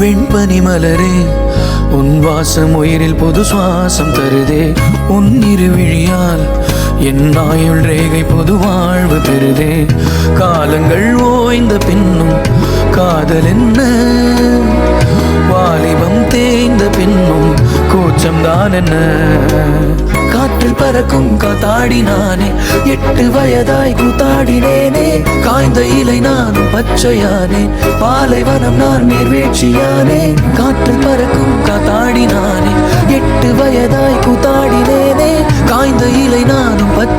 வெண்பனி மலரே உன் வாசம் உயிரில் பொது சுவாசம் தருதே. உன் இருவிழியால் என் ஆயுள் ரேகை பொது வாழ்வு பெறுதே. காலங்கள் ஓய்ந்த பின்னும் காதல் என்ன, வாலிபம் தேய்ந்த பின்னும் கூச்சம்தான் என்ன. காற்றில் பறக்கும் காத்தாடி நானே, 8 வயதாய் கூத்தாடினேனே. காய்ந்த இலை நானும் பச்சையானேன், பாலைவனம் நான் நீர்வீழ்ச்சியானேன். காற்றில் பறக்கும் காத்தாடி நானே, 8 வயதாய் கூத்தாடினேனே. காய்ந்த இலை நானும் பச்சை